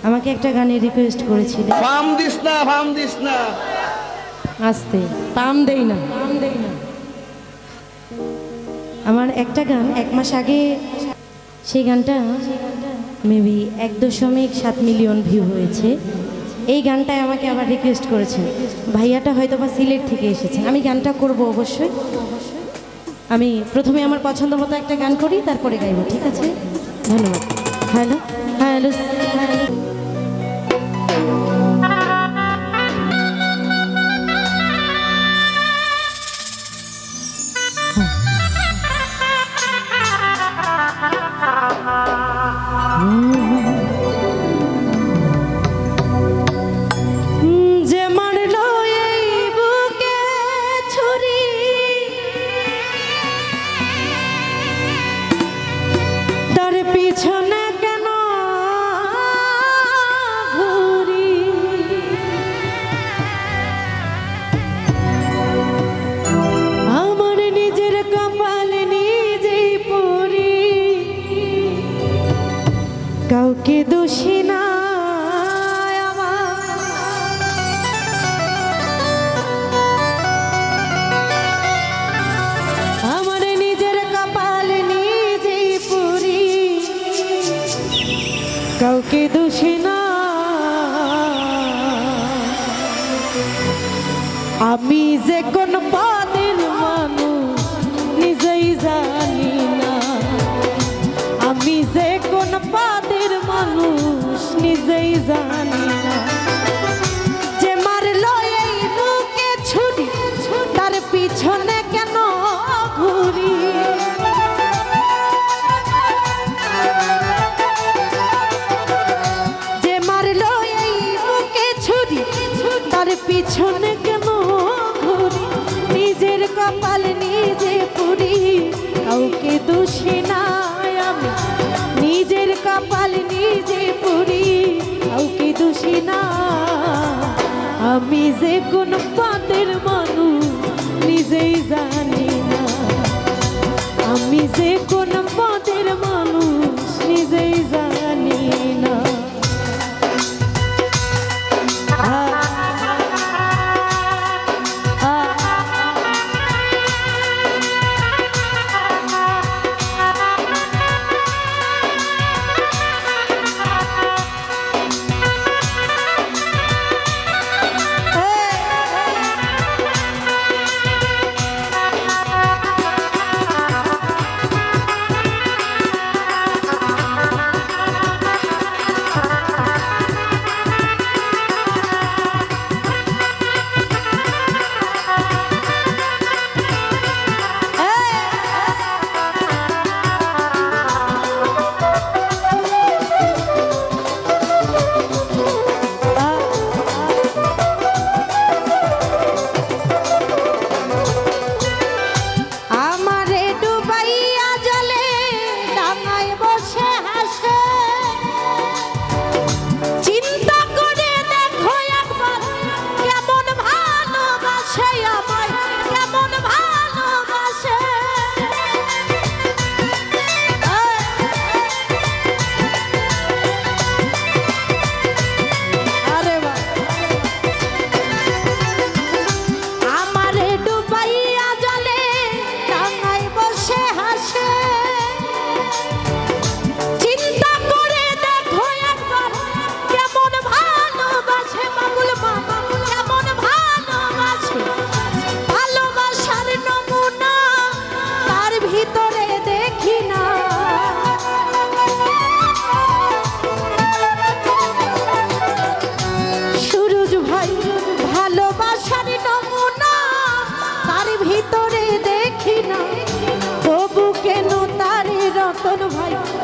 আমাকে একটা গানের রিকোয়েস্ট করেছিলেন। ফাম দিস না, ফাম দিস না, আস্তে, পাম দেই না। আমার একটা গান 1 মাস আগে, সেই গানটা মেবি 1.7 মিলিয়ন ভিউ হয়েছে। এই গানটায় আমাকে আবার রিকোয়েস্ট করেছেন। ভাইয়াটা হয়তো বা সিলেট থেকে এসেছে। আমি গানটা করব অবশ্যই। আমি প্রথমে আমার পছন্দ মতো একটা গান করি, তারপরে গাইব, ঠিক আছে? ধন্যবাদ। Hello hello hello. যে মারলো এই বুকে ছুরি, তার পিছনে কেন ঘুরি? আমার নিজের কপাল নিজেই পুরি, কাউকে দোষী না আমার নিজের কপাল নিজেই পুরি, কাউকে দোষী না। আমি যে কোন পদের মানুষ নিজেই জানি না, আমি যে কোন পদের মানুষ নিজেই জানি না। যে মারলো এই বুকে ছুরি, তার পিছনে কেন ঘুরি? যে মারলো এই বুকে ছুরি, তার পিছনে কেন ঘুরি? নিজের কপাল নিজে পুরি, কাউকে দোষী না আমি। নিজের কপাল নিজে পুরি, কাউকে দোষী না। আমি যে কোন পদের মানুষ নিজেই জানি না, আমি যে কোন পদের মানুষ নিজেই জানি না।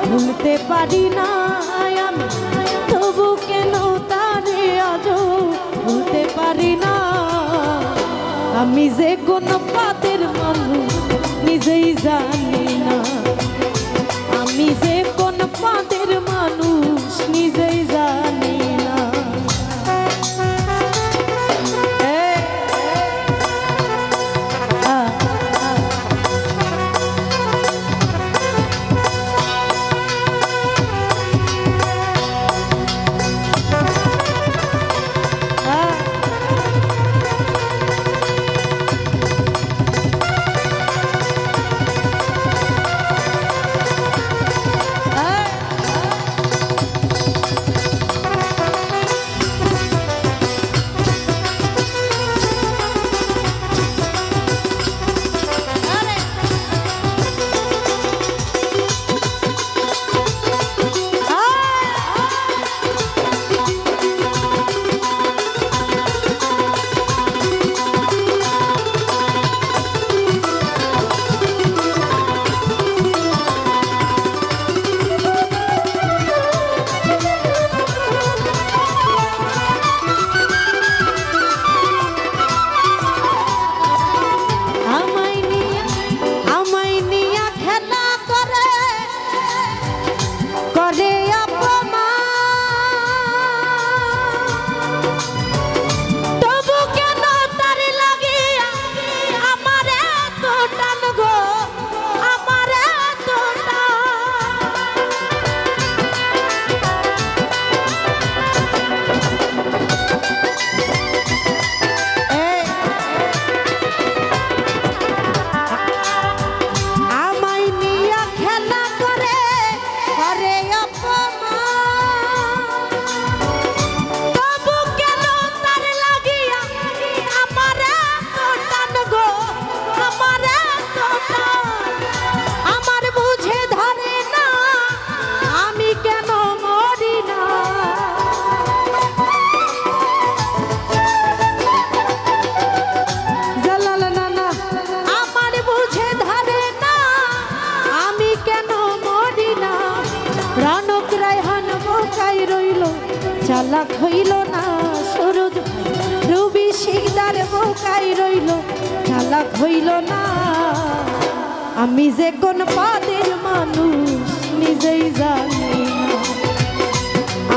ভুলতে পারি না আমি, তবু কেন তারে আজও ভুলতে পারি না। আমি যে কোন পদের মানুষ নিজেই জানি না, আমি যে কোন পদের মানুষ নিজেই জানি না। চালাক হইল না সরোজ ভাই, রবি শিকদার বোকাই রইল, চালাক হইল না। আমি যে কোন পদের মানুষ নিজেই জানি না,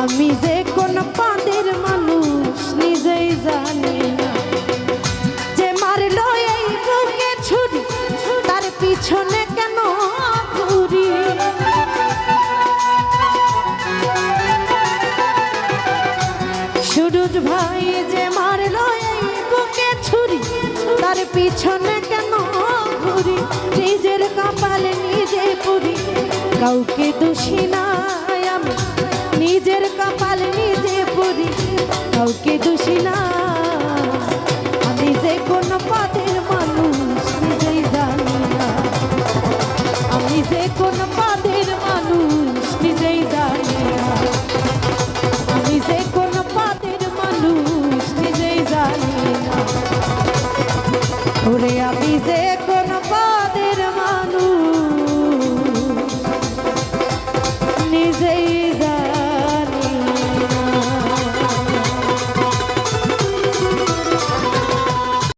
আমি যে কোন পদের মানুষ নিজেই জানি না। যে মারলো এই বুকে ছুরি, তার পিছনে কেন ঘুরি? সুরজ ভাই যে মারলো এই বুকে ছুরি, তার পিছনে কেন ঘুরি? নিজের কপালে নিজে পুরি, কাউকে দোষী নাই আমি, নিজের কপালে নিজে পুরি, কাউকে দোষী না। আমি যে কোন পদের মানুষ নিজেই জানি না, আমি যে কোন পদের মানুষ নিজেই জানি না, আমি যে কোন পদের মানুষ নিজেই জানি না। ওরে আমি যে